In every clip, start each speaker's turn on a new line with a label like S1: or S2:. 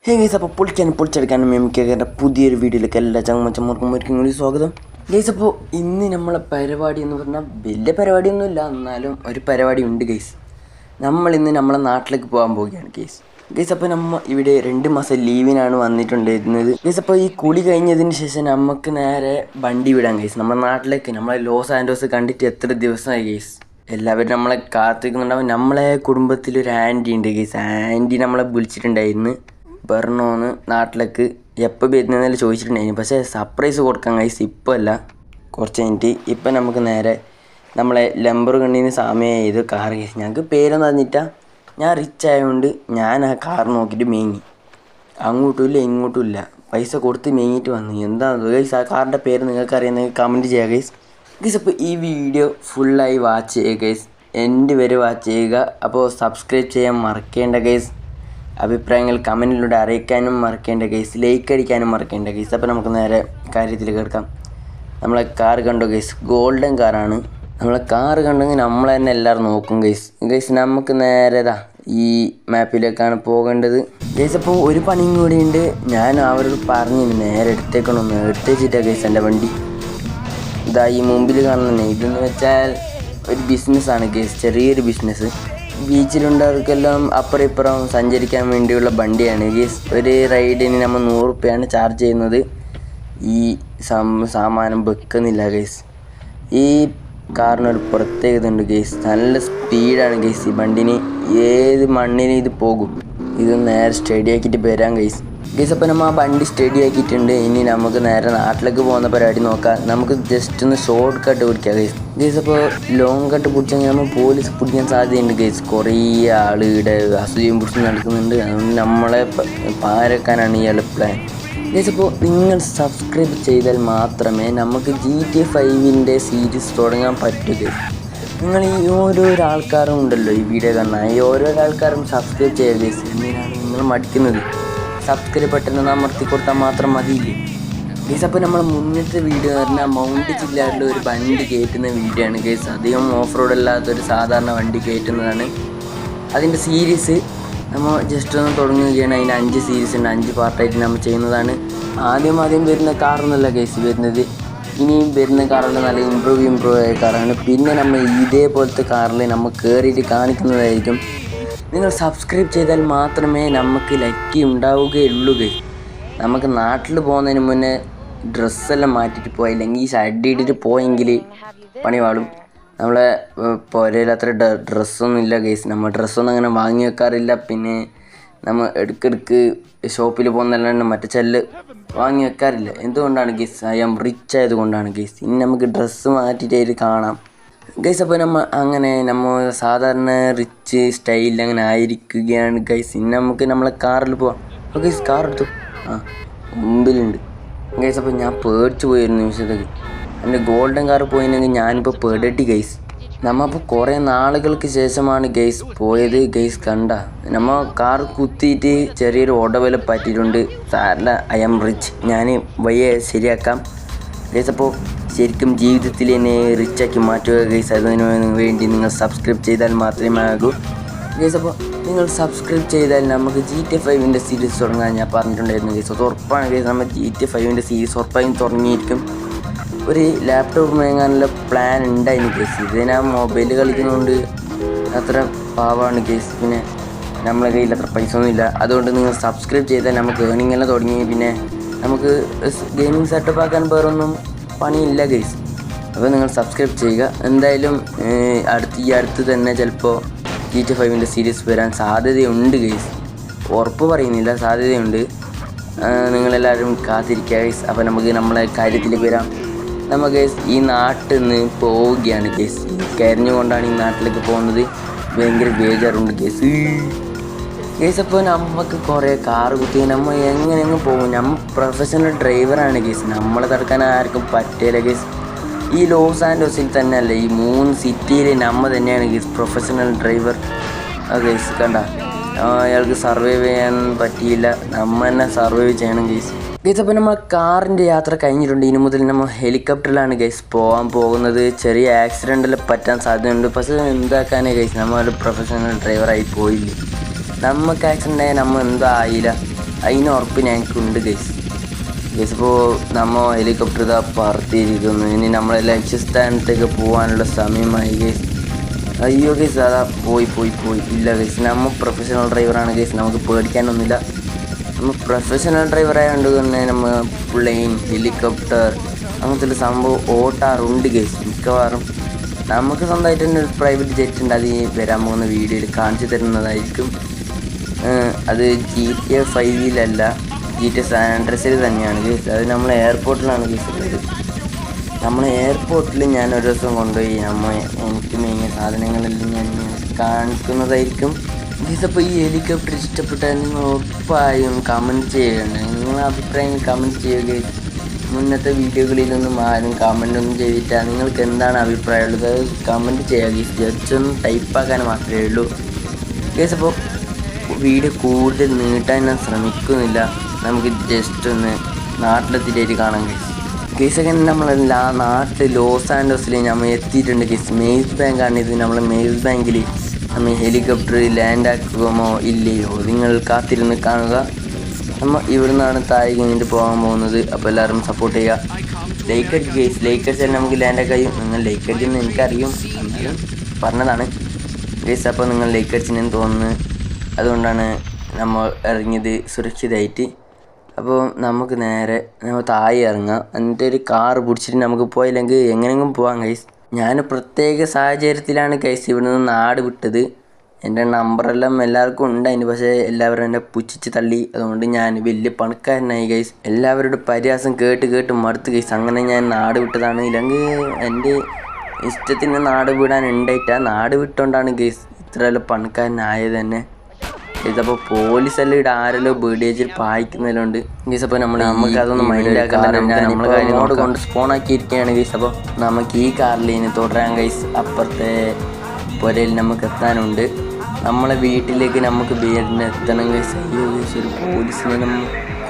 S1: Hey guys, അപ്പോൾ പൊളിച്ചെടുക്കാനും എംകെയുടെ പുതിയൊരു വീഡിയോയിലേക്ക് എല്ലാ ചങ്ങമച്ചന്മാർക്കും ഒരിക്കലും കൂടി സ്വാഗതം. ഗൈസ്, അപ്പോൾ ഇന്ന് നമ്മളെ പരിപാടി എന്ന് പറഞ്ഞാൽ വലിയ പരിപാടിയൊന്നുമില്ല, എന്നാലും ഒരു പരിപാടി ഉണ്ട് ഗൈസ്. നമ്മളിന്ന് നമ്മളെ നാട്ടിലേക്ക് പോകാൻ പോവുകയാണ് ഗൈസ്. അപ്പോൾ നമ്മൾ ഇവിടെ 2 മാസം ലീവിനാണ് വന്നിട്ടുണ്ടായിരുന്നത് ഗൈസ്. അപ്പോൾ ഈ കുളി കഴിഞ്ഞതിന് ശേഷം നമുക്ക് നേരെ വണ്ടി വിടാം ഗൈസ് നമ്മുടെ നാട്ടിലേക്ക്. നമ്മളെ ലോസ് ആൻഡോസ് കണ്ടിട്ട് എത്ര ദിവസമായി ഗൈസ്. എല്ലാവരും നമ്മളെ കാത്തിരിക്കുന്നുണ്ടാവും. നമ്മളെ കുടുംബത്തിലൊരു ആൻറ്റി ഉണ്ട് ഗൈസ്. ആൻറ്റി നമ്മളെ വിളിച്ചിട്ടുണ്ടായിരുന്നു പറഞ്ഞോന്ന് നാട്ടിലേക്ക് എപ്പോൾ വരുന്നതെന്നല്ല ചോദിച്ചിട്ടുണ്ടായിരുന്നു. പക്ഷേ സർപ്രൈസ് കൊടുക്കാൻ ഗൈസ് ഇപ്പോൾ അല്ല, കുറച്ച് കഴിഞ്ഞിട്ട്. ഇപ്പം നമുക്ക് നേരെ നമ്മളെ ലംബോർഗിനി സമയം ചെയ്ത് കാർ ഗൈസ്. ഞങ്ങൾക്ക് പേരൊന്നും അറിഞ്ഞിട്ടാ, ഞാൻ റിച്ച് ആയതുകൊണ്ട് ഞാൻ ആ കാർ നോക്കിയിട്ട് മേങ്ങി. അങ്ങോട്ടും ഇല്ല ഇങ്ങോട്ടും ഇല്ല, പൈസ കൊടുത്ത് മേങ്ങിയിട്ട് വന്നു. എന്താണെന്ന് ഗൈസ്, ആ കാറിൻ്റെ പേര് നിങ്ങൾക്ക് അറിയുന്നെങ്കിൽ കമൻറ്റ് ചെയ്യുക ഗൈസ്. അപ്പോൾ ഈ വീഡിയോ ഫുള്ളായി വാച്ച് ചെയ്യുക ഗൈസ്, എൻ്റെ വരെ വാച്ച് ചെയ്യുക. അപ്പോൾ സബ്സ്ക്രൈബ് ചെയ്യാൻ മറക്കേണ്ട ഗൈസ്. അഭിപ്രായങ്ങൾ കമൻറ്റിലൂടെ അറിയിക്കാനും മറക്കേണ്ട ഗൈസ്. ലൈക്ക് അടിക്കാനും മറക്കേണ്ട ഗൈസ്. അപ്പോൾ നമുക്ക് നേരെ കാര്യത്തിൽ കേൾക്കാം. നമ്മളെ കാർ കണ്ടോ ഗൈസ്, ഗോൾഡൻ കാറാണ്. നമ്മളെ കാർ കണ്ടെങ്കിൽ നമ്മളെ തന്നെ എല്ലാവരും നോക്കും ഗൈസ്. നമുക്ക് നേരെ ഈ മാപ്പിലേക്കാണ് പോകേണ്ടത് ഗൈസ്. അപ്പോൾ ഒരു പണിയും കൂടി ഉണ്ട്. ഞാൻ അവരോട് പറഞ്ഞു നേരെ എടുത്തേക്കണമെന്ന്. എടുത്തേച്ചിട്ടാണ് ഗൈസ് എൻ്റെ വണ്ടി. ഇതാ ഈ മുമ്പിൽ കാണുന്നത്. ഇതെന്ന് വെച്ചാൽ ഒരു ബിസിനസ്സാണ് ഗൈസ്, ചെറിയൊരു ബിസിനസ്. ബീച്ചിലുള്ളവർക്കെല്ലാം അപ്പുറം ഇപ്പുറം സഞ്ചരിക്കാൻ വേണ്ടിയുള്ള വണ്ടിയാണ് ഗൈസ്. ഒരു റൈഡിന് നമ്മൾ 100 രൂപയാണ് ചാർജ് ചെയ്യുന്നത്. ഈ സാമാനം വെക്കുന്നില്ല ഗൈസ്. ഈ കാറിനൊരു പ്രത്യേകത ഉണ്ട് ഗൈസ്, നല്ല സ്പീഡാണ് ഗൈസ്. ഈ വണ്ടിന് ഏത് മണ്ണിന് ഇത് പോകും. ഇത് നേരെ സ്റ്റഡി ആക്കിയിട്ട് വരാം ഗൈസ്. അപ്പോൾ നമ്മൾ ആ വണ്ടി സ്റ്റഡി ആക്കിയിട്ടുണ്ട്. ഇനി നമുക്ക് നേരെ നാട്ടിലേക്ക് പോകുന്ന പരിപാടി നോക്കാം. നമുക്ക് ജസ്റ്റ് ഒന്ന് ഷോർട്ട് കട്ട് പിടിക്കാം ഗൈസ്. അപ്പോൾ ലോങ് കട്ട് പിടിച്ചെങ്കിൽ നമ്മൾ പോലീസ് പിടിക്കാൻ സാധ്യതയുണ്ട് ഗൈസ്. കുറേ ആളുടെ അസൂയം പിടിച്ച് നടക്കുന്നുണ്ട്. അതുകൊണ്ട് നമ്മളെ പാരക്കാനാണ് ഇയാൾ പ്ലാൻ ഗൈസ്. അപ്പോൾ നിങ്ങൾ സബ്സ്ക്രൈബ് ചെയ്താൽ മാത്രമേ നമുക്ക് GTA 5 സീരീസ് തുടങ്ങാൻ പറ്റൂ ഗൈസ്. നിങ്ങൾ ഈ ഓരോരോ ആൾക്കാരും ഉണ്ടല്ലോ ഈ വീഡിയോ കാണാൻ, ഈ ഓരോരോ ആൾക്കാരും സബ്സ്ക്രൈബ് ചെയ്യുക ഗൈസ്. എന്തിനാണ് നിങ്ങൾ മടിക്കുന്നത്? സബ്സ്ക്രൈബ് ബട്ടൺ അമർത്തി കൊടുത്താൽ മാത്രം മതിയില്ലേ ഗൈസ്. അപ്പോൾ നമ്മൾ മുന്നത്തെ വീഡിയോ എന്ന് പറഞ്ഞാൽ മൗണ്ട് ജില്ലയിലെ ഒരു വണ്ടി കയറ്റുന്ന വീഡിയോ ആണ് ഗൈസ്. അധികം ഓഫ് റോഡ് അല്ലാത്തൊരു സാധാരണ വണ്ടി കയറ്റുന്നതാണ്. അതിൻ്റെ സീരീസ് നമ്മൾ ജസ്റ്റ് ഒന്ന് തുടങ്ങുകയാണ്. അതിന് 5 സീരീസ് ഉണ്ട്, 5 പാർട്ടായിട്ട് നമ്മൾ ചെയ്യുന്നതാണ്. ആദ്യം വരുന്ന കാറൊന്നുമല്ല ഗൈസ് വരുന്നത്. ഇനിയും വരുന്ന കാറെല്ലാം നല്ല ഇമ്പ്രൂവ് ആയ കാറാണ്. പിന്നെ നമ്മൾ ഇതേപോലത്തെ കാറിൽ നമ്മൾ കയറിയിട്ട് കാണിക്കുന്നതായിരിക്കും. നിങ്ങൾ സബ്സ്ക്രൈബ് ചെയ്താൽ മാത്രമേ നമുക്ക് ലക്കി ഉണ്ടാവുകയുള്ളൂ ഗൈസ്. നമുക്ക് നാട്ടിൽ പോകുന്നതിന് മുന്നേ ഡ്രസ്സെല്ലാം മാറ്റിയിട്ട് പോയി, അല്ലെങ്കിൽ ഈ ഷഡ് ഇട്ടിട്ട് പോയെങ്കിൽ പണി പാടും. നമ്മളെ പുരയിൽ അത്ര ഡ്രസ്സൊന്നും ഇല്ല ഗൈസ്. നമ്മൾ ഡ്രസ്സൊന്നും അങ്ങനെ വാങ്ങി വെക്കാറില്ല. പിന്നെ നമ്മൾ ഇടയ്ക്കിടയ്ക്ക് ഷോപ്പിൽ പോകുന്നതല്ലാണ്ട് മറ്റേ ചെല്ല് വാങ്ങി വെക്കാറില്ല. എന്തുകൊണ്ടാണ് ഗൈസ്? ഐ ആം റിച്ച് ആയതുകൊണ്ടാണ് ഗൈസ്. ഇനി നമുക്ക് ഡ്രസ്സ് മാറ്റിയിട്ട് കാണാം ഗൈസ്. അപ്പോൾ നമ്മൾ സാധാരണ റിച്ച് സ്റ്റൈലിൽ അങ്ങനെ ആയിരിക്കുകയാണ് ഗൈസ്. ഇനി നമുക്ക് നമ്മളെ കാറിൽ പോവാം. അപ്പോൾ ഗൈസ് കാർ എടുത്തു, മുമ്പിലുണ്ട് ഗൈസ്. അപ്പോൾ ഞാൻ പേടിച്ച് പോയിരുന്നു നിമിഷത്തേക്ക്. എൻ്റെ ഗോൾഡൻ കാർ പോയില്ലെങ്കിൽ ഞാനിപ്പോൾ പേടിട്ടി ഗൈസ്. നമ്മളിപ്പോൾ കുറേ നാളുകൾക്ക് ശേഷമാണ് ഗൈസ് പോയത് ഗൈസ്. കണ്ട നമ്മൾ കാർ കുത്തിയിട്ട് ചെറിയൊരു ഓടവില പറ്റിയിട്ടുണ്ട്. സാറില്ല, ഐ ആം റിച്ച്. ഞാൻ വയ്യ ശരിയാക്കാം ഗൈസ്. അപ്പോൾ ശരിക്കും ജീവിതത്തിൽ എന്നെ റിച്ചാക്കി മാറ്റുക ഗൈസ്. അതിന് വേണ്ടി നിങ്ങൾ സബ്സ്ക്രൈബ് ചെയ്താൽ മാത്രമേ ആകൂ ഗൈസ്. അപ്പോൾ നിങ്ങൾ സബ്സ്ക്രൈബ് ചെയ്താൽ നമുക്ക് GTA 5 സീരീസ് തുടങ്ങാൻ ഞാൻ പറഞ്ഞിട്ടുണ്ടായിരുന്നു ഗൈസ്. അത് ഉറപ്പാണ് ഗൈസ്. നമ്മൾ GTA 5 സീരീസ് ഉറപ്പായും തുടങ്ങിയിരിക്കും. ഒരു ലാപ്ടോപ്പ് വാങ്ങാനുള്ള പ്ലാൻ ഉണ്ടായിരുന്നു ഗൈസ്. ഇത് ഞാൻ മൊബൈൽ കളിക്കുന്നതുകൊണ്ട് അത്ര പാവമാണ് ഗൈസ്. പിന്നെ നമ്മളെ കയ്യിൽ അത്ര പൈസ ഒന്നുമില്ല. അതുകൊണ്ട് നിങ്ങൾ സബ്സ്ക്രൈബ് ചെയ്താൽ നമുക്ക് ഏർണിംഗ് എല്ലാം തുടങ്ങി. പിന്നെ നമുക്ക് ഗെയിമിംഗ് സെറ്റപ്പ് ആക്കാൻ വേറൊന്നും പണിയില്ല ഗൈസ്. അപ്പോൾ നിങ്ങൾ സബ്സ്ക്രൈബ് ചെയ്യുക. എന്തായാലും ഈ അടുത്ത് തന്നെ ചിലപ്പോൾ GTA 5 സീരീസ് വരാൻ സാധ്യതയുണ്ട് ഗൈസ്. ഉറപ്പ് പറയുന്നില്ല, സാധ്യതയുണ്ട്. നിങ്ങളെല്ലാവരും കാത്തിരിക്കുക ഗൈസ്. അപ്പോൾ നമുക്ക് നമ്മളെ കാര്യത്തിലേക്ക് വരാം. നമ്മൾ ഗൈസ് ഈ നാട്ടിൽ നിന്ന് പോവുകയാണ് ഗൈസ്. കരഞ്ഞുകൊണ്ടാണ് ഈ നാട്ടിലേക്ക് പോകുന്നത്. ഭയങ്കര ബേജാറുണ്ട് ഗൈസ്. അപ്പോൾ നമുക്ക് കുറേ കാറ് കുത്തി നമ്മൾ എങ്ങനെയെങ്കിലും പോകും. നമ്മൾ പ്രൊഫഷണൽ ഡ്രൈവറാണ് ഗൈസ്. നമ്മളെ തടുക്കാൻ ആർക്കും പറ്റില്ല ഗൈസ്. ഈ ലോസ് ആൻഡോസിൽ തന്നെ അല്ല, ഈ 3 സിറ്റിയിൽ നമ്മൾ തന്നെയാണ് ഗൈസ് പ്രൊഫഷണൽ ഡ്രൈവർ ഗൈസ്. കണ്ട അയാൾക്ക് സർവൈവ് ചെയ്യാൻ പറ്റിയില്ല, നമ്മൾ തന്നെ സർവൈവ് ചെയ്യണം ഗൈസ്. അപ്പോൾ നമ്മൾ കാറിൻ്റെ യാത്ര കഴിഞ്ഞിട്ടുണ്ട്. ഇനി മുതൽ നമ്മൾ ഹെലികോപ്റ്ററിലാണ് ഗൈസ് പോകാൻ പോകുന്നത്. ചെറിയ ആക്സിഡൻറ്റെല്ലാം പറ്റാൻ സാധ്യതയുണ്ട്. പക്ഷേ എന്താക്കാനേ ഗൈസ്, നമ്മളൊരു പ്രൊഫഷണൽ ഡ്രൈവറായി പോയില്ലേ. നമുക്ക് ആക്സിഡൻ്റ് ആയാൽ നമ്മൾ എന്തോ ആയില്ല. അതിന് ഉറപ്പ് ഞങ്ങൾക്കുണ്ട് ഗൈസ്. ഗൈസ് ഇപ്പോൾ നമ്മൾ ഹെലികോപ്റ്റർ ഇതാ പറത്തിയിരിക്കുന്നു. ഇനി നമ്മളെ ലക്ഷ്യസ്ഥാനത്തേക്ക് പോകാനുള്ള സമയമായി ഗൈസ്. അയ്യോ ഗൈസ് അതാ പോയി. ഇല്ല ഗൈസ്, നമ്മൾ പ്രൊഫഷണൽ ഡ്രൈവറാണ് ഗൈസ്, നമുക്ക് പേടിക്കാനൊന്നുമില്ല. നമ്മൾ പ്രൊഫഷണൽ ഡ്രൈവറായതുകൊണ്ട് തന്നെ നമ്മൾ പ്ലെയിൻ, ഹെലികോപ്റ്റർ അങ്ങനത്തെ സംഭവം ഓട്ടാറുണ്ട് ഗൈസ്. മിക്കവാറും നമുക്ക് സ്വന്തമായിട്ട് തന്നെ ഒരു പ്രൈവറ്റ് ജെറ്റ് ഉണ്ട്. അത് ഈ വരാൻ പോകുന്ന വീഡിയോയിൽ കാണിച്ചു തരുന്നതായിരിക്കും. അത് GTA 5 GTA San Andreasൽ തന്നെയാണ് ഗൈസ്. അത് നമ്മൾ എയർപോർട്ടിലാണ് ഗൈസ് ഉള്ളത്. നമ്മൾ എയർപോർട്ടിൽ ഞാൻ ഒരു ദിവസം കൊണ്ടുപോയി എനിക്ക് മെയിൻ സാധനങ്ങളെല്ലാം ഞാൻ കാണിക്കുന്നതായിരിക്കും ഗൈസ്. അപ്പോൾ ഈ ഹെലികോപ്റ്റർ ഇഷ്ടപ്പെട്ടാൽ നിങ്ങൾ ഉറപ്പായും കമൻറ്റ് ചെയ്യണം. നിങ്ങളുടെ അഭിപ്രായങ്ങൾ കമൻറ്റ് ചെയ്യുക ഗൈസ്. മുന്നത്തെ വീഡിയോകളിലൊന്നും ആരും കമൻ്റൊന്നും ചെയ്തിട്ടില്ല. നിങ്ങൾക്ക് എന്താണ് അഭിപ്രായമുള്ളത് അത് കമൻറ്റ് ചെയ്യുക ഗൈസ്. ജസ്റ്റ് ഒന്ന് ടൈപ്പാക്കാൻ മാത്രമേ ഉള്ളൂ ഗൈസ്. അപ്പോൾ വീഡിയോ കൂടുതൽ നീട്ടാൻ ഞാൻ ശ്രമിക്കുന്നില്ല. നമുക്ക് ജസ്റ്റ് ഒന്ന് നാട്ടിലെത്തിയിട്ട് കാണാം ഗൈസ്. അങ്ങനെ നമ്മളെല്ലാ നാട്ടിൽ ലോസ് ആൻഡോസിൽ നമ്മൾ എത്തിയിട്ടുണ്ട് ഗൈസ്. മെയ്സ് ബാങ്കാണ് ഇത്. നമ്മൾ മെയ്സ് ബാങ്കിൽ നമ്മൾ ഹെലികോപ്റ്റർ ലാൻഡ് ആക്കുമോ ഇല്ലയോ നിങ്ങൾ കാത്തിരുന്ന് കാണുക. നമ്മൾ ഇവിടെ നിന്നാണ് താഴെ കഴിഞ്ഞിട്ട് പോകാൻ പോകുന്നത്. അപ്പോൾ എല്ലാവരും സപ്പോർട്ട് ചെയ്യുക. ലൈക്ക് അടിച്ച് ഗൈസ്. ലൈക്ക് അടിച്ചാൽ നമുക്ക് ലാൻഡ് ആക്കായും. നിങ്ങൾ ലൈക്ക് അടിച്ചെന്ന് എനിക്കറിയും, എന്നാലും പറഞ്ഞതാണ് ഗൈസ്. അപ്പോൾ നിങ്ങൾ ലൈക്ക് അടിച്ചെന്ന് തോന്നുന്നു, അതുകൊണ്ടാണ് നമ്മൾ ഇറങ്ങിയത് സുരക്ഷിതമായിട്ട്. അപ്പോൾ നമുക്ക് നേരെ നമ്മൾ താഴെ ഇറങ്ങാം. എന്നിട്ട് ഒരു കാറ് പിടിച്ചിട്ട് നമുക്ക് പോയില്ലെങ്കിൽ എങ്ങനെയെങ്കിലും പോകാം ഗൈസ്. ഞാൻ പ്രത്യേക സാഹചര്യത്തിലാണ് ഗൈസ് ഇവിടെ നിന്ന് നാട് വിട്ടത്. എൻ്റെ നമ്പറെല്ലാം എല്ലാവർക്കും ഉണ്ടായിന്, പക്ഷേ എല്ലാവരും എന്നെ പുച്ഛിച്ച് തള്ളി. അതുകൊണ്ട് ഞാൻ വലിയ പണക്കാരനായി ഗൈസ്. എല്ലാവരുടെ പരിഹാസം കേട്ട് മടുത്ത് ഗൈസ്. അങ്ങനെ ഞാൻ നാട് വിട്ടതാണ്. ഇല്ലെങ്കിൽ എൻ്റെ ഇഷ്ടത്തിന് നാട് വിടാൻ ഉണ്ടായിട്ടാ. നാട് വിട്ടുകൊണ്ടാണ് ഗൈസ് ഇത്രയെല്ലാം പണക്കാരനായത് തന്നെ ഗൈസ്. അപ്പോൾ പോലീസെല്ലാം ഇവിടെ ആരെല്ലോ ബേഡേജിൽ പായിക്കുന്നതിലുണ്ട് ഗൈസ്. അപ്പോൾ നമുക്ക് അതൊന്നും മൈൻഡ് ആക്കാതെ നമ്മളെ കാര്യങ്ങളോട് കൊണ്ട് സ്പോൺ ആക്കിയിരിക്കുകയാണ് ഗൈസ്. അപ്പോൾ നമുക്ക് ഈ കാറിൽ ഇനി തുടരാൻ ഗൈസ്. അപ്പുറത്തെ പുരയിൽ നമുക്ക് എത്താനുണ്ട്. നമ്മളെ വീട്ടിലേക്ക് നമുക്ക് എത്തണം ഗൈസ്. അയ്യോ ഗൈസ്, ഒരു പോലീസിനെ നമ്മൾ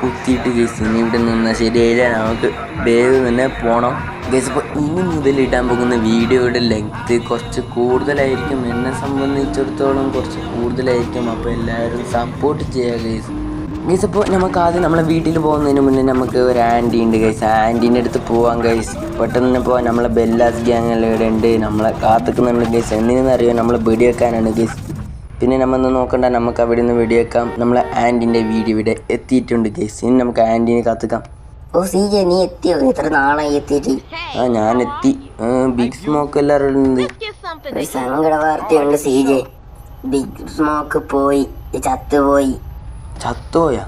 S1: കുത്തിയിട്ട് ഗൈസ്. ഇനി ഇവിടെ നിന്ന് ശരിയായില്ല, നമുക്ക് വേഗം തന്നെ പോകണം ഗൈസ്. അപ്പോൾ ഇനി മുതൽ ഇടാൻ പോകുന്ന വീഡിയോയുടെ ലെങ്ത് കുറച്ച് കൂടുതലായിരിക്കും. എന്നെ സംബന്ധിച്ചിടത്തോളം കുറച്ച് കൂടുതലായിരിക്കും. അപ്പോൾ എല്ലാവരും സപ്പോർട്ട് ചെയ്യുക ഗൈസ്. ഗൈസ് അപ്പോൾ നമുക്ക് ആദ്യം നമ്മളെ വീട്ടിൽ പോകുന്നതിന് മുന്നേ നമുക്ക് ഒരു ആൻറ്റി ഉണ്ട് ഗൈസ്. ആൻറ്റീൻ്റെ അടുത്ത് പോവാം ഗൈസ്. പെട്ടെന്ന് തന്നെ പോവാൻ. നമ്മളെ ബെല്ലാസ് ഗ്യാങ് എല്ലാം ഇവിടെ ഉണ്ട്, നമ്മളെ കാത്തുക്കുന്നുണ്ട് ഗൈസ്. എന്തിനെന്നറിയോ, നമ്മളെ വെടിവെക്കാനാണ് ഗൈസ്. പിന്നെ നമ്മൊന്ന് നോക്കണ്ട, നമുക്ക് അവിടെ നിന്ന് വെടിവെക്കാം. നമ്മളെ ആൻറ്റിൻ്റെ വീഡിയോ ഇവിടെ എത്തിയിട്ടുണ്ട് ഗൈസ്. ഇനി നമുക്ക് ആൻറ്റീനെ കാത്തുക്കാം.
S2: ഓ സീജെ, നീ എത്തിയോ? എത്ര നാളായി എത്തിയിട്ട്?
S1: ഞാൻ എത്തി. ബിഗ് സ്മോക്ക് എല്ലാവരും ഉണ്ട്.
S2: ഒരു സങ്കട വാർത്തയുണ്ട് സീജെ. ബിഗ് സ്മോക്ക് പോയി, ചത്തുപോയി.
S1: ചത്തുപോയാ?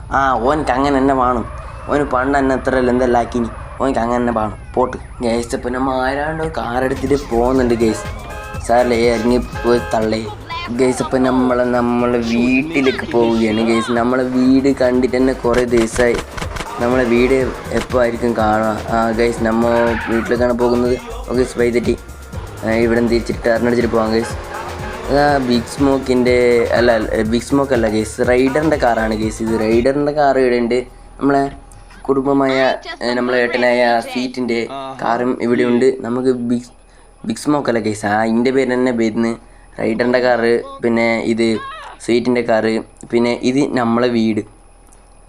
S1: ഓനക്ക് അങ്ങനെ തന്നെ വേണം. ഓന് പണ്ട് തന്നെ എത്ര എന്തെല്ലാം ആക്കിനി. ഓനക്ക് അങ്ങനെ തന്നെ വേണം. Pot guys. ഇപ്പം നമ്മൾ ആരാണ്ടോ കാറെടുത്തിട്ട് പോകുന്നുണ്ട് ഗൈസ്. സാറല്ലേ ഇറങ്ങി പോയി തള്ളേ ഗൈസ്. അപ്പം നമ്മളെ വീട്ടിലേക്ക് പോവുകയാണ് ഗൈസ്. നമ്മളെ വീട് കണ്ടിട്ട് തന്നെ കുറേ ദിവസമായി. നമ്മളെ വീട് എപ്പോൾ ആയിരിക്കും കാണുക ഗൈസ്. നമ്മൾ വീട്ടിലേക്കാണ് പോകുന്നത്. ഓക്കെ വൈതെറ്റി ഇവിടെ തിരിച്ചിട്ട് ടർണടിച്ചിട്ട് പോകാം ഗൈസ്. ബിഗ് സ്മോക്കിൻ്റെ ബിഗ് സ്മോക്ക് അല്ല ഗൈസ്, റൈഡറിൻ്റെ കാറാണ് ഗൈസ്. ഇത് റൈഡറിൻ്റെ കാർ ഇവിടെ ഉണ്ട്. നമ്മളെ കുടുംബമായ നമ്മളെ ഏട്ടനായ സീറ്റിൻ്റെ കാറും ഇവിടെ ഉണ്ട്. നമുക്ക് ബിഗ് സ്മോക്ക് അല്ല ഗൈസ്, അതിൻ്റെ പേര് തന്നെ വരുന്നത് റൈഡറിൻ്റെ കാറ്. പിന്നെ ഇത് സ്വീറ്റിൻ്റെ കാറ്. പിന്നെ ഇത് നമ്മളെ വീട്.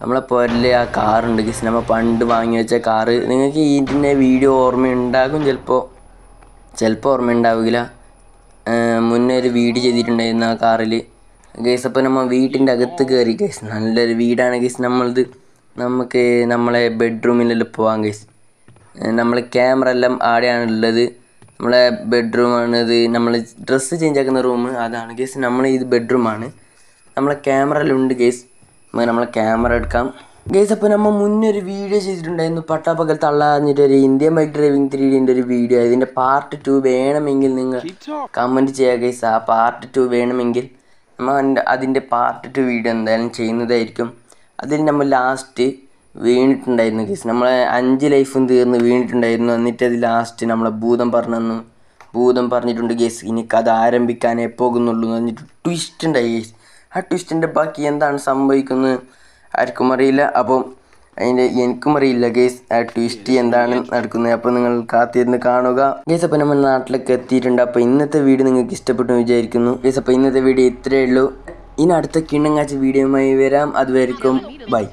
S1: നമ്മളെ പുരയിൽ ആ കാറുണ്ട് ഗൈസ്. നമ്മൾ പണ്ട് വാങ്ങി വെച്ച കാറ്. നിങ്ങൾക്ക് ഇതിൻ്റെ വീഡിയോ ഓർമ്മയുണ്ടാകും, ചിലപ്പോൾ ഓർമ്മ ഉണ്ടാവില്ല. മുന്നേ ഒരു വീഡിയോ ചെയ്തിട്ടുണ്ടായിരുന്നു ആ കാറിൽ ഗൈസ്. അപ്പോൾ നമ്മൾ വീട്ടിൻ്റെ അകത്ത് കയറി ഗൈസ്. നല്ലൊരു വീടാണ് ഗൈസ് നമ്മളത്. നമുക്ക് നമ്മളെ ബെഡ്റൂമിലെല്ലാം പോകാം ഗൈസ്. നമ്മളെ ക്യാമറ എല്ലാം ആടെയാണുള്ളത്. നമ്മളെ ബെഡ്റൂമാണിത്. നമ്മൾ ഡ്രസ്സ് ചേഞ്ച് ആക്കുന്ന റൂം അതാണ് ഗൈസ്. ഇത് ബെഡ്റൂമാണ്. നമ്മളെ ക്യാമറ എല്ലാം ഉണ്ട് ഗൈസ്. നമ്മളെ ക്യാമറ എടുക്കാം ഗൈസ്. അപ്പോൾ നമ്മൾ മുന്നേ ഒരു വീഡിയോ ചെയ്തിട്ടുണ്ടായിരുന്നു, പട്ടാപ്പകൽ തള്ളാഞ്ഞിട്ട് ഒരു ഇന്ത്യൻ ബൈക്ക് ഡ്രൈവിംഗ് 3Dൻ്റെ ഒരു വീഡിയോ. ഇതിൻ്റെ പാർട്ട് 2 വേണമെങ്കിൽ നിങ്ങൾ കമൻറ്റ് ചെയ്യുക ഗൈസ്. ആ പാർട്ട് 2 വേണമെങ്കിൽ നമ്മൾ അതിൻ്റെ പാർട്ട് 2 വീഡിയോ എന്തായാലും ചെയ്യുന്നതായിരിക്കും. അതിൽ നമ്മൾ ലാസ്റ്റ് വീണിട്ടുണ്ടായിരുന്നു ഗൈസ്. നമ്മളെ 5 ലൈഫും തീർന്ന് വീണിട്ടുണ്ടായിരുന്നു. എന്നിട്ട് അത് ലാസ്റ്റ് നമ്മളെ ഭൂതം പറഞ്ഞിട്ടുണ്ട് ഗൈസ്. ഇനി കഥ ആരംഭിക്കാനേ പോകുന്നുള്ളൂ എന്ന് പറഞ്ഞിട്ട് ട്വിസ്റ്റ് ഉണ്ടായി ഗൈസ്. ആ ട്വിസ്റ്റിൻ്റെ ബാക്കി എന്താണ് സംഭവിക്കുന്നത് ആർക്കും അറിയില്ല. അപ്പം എനിക്കും അറിയില്ല ഗൈസ് ആ ട്വിസ്റ്റ് എന്താണ് നടക്കുന്നത്. അപ്പോൾ നിങ്ങൾ കാത്തിരുന്ന് കാണുക ഗൈസ്. അപ്പോൾ നമ്മൾ നാട്ടിലേക്ക് എത്തിയിട്ടുണ്ട്. അപ്പോൾ ഇന്നത്തെ വീഡിയോ നിങ്ങൾക്ക് ഇഷ്ടപ്പെട്ടു വിചാരിക്കുന്നു ഗൈസ്. അപ്പോൾ ഇന്നത്തെ വീഡിയോ ഇത്രയേ ഉള്ളൂ. ഇനി അടുത്ത കിണ്ണങ്ങാച്ച വീഡിയോയുമായി വരാം. അതുവരെക്കും ബൈ.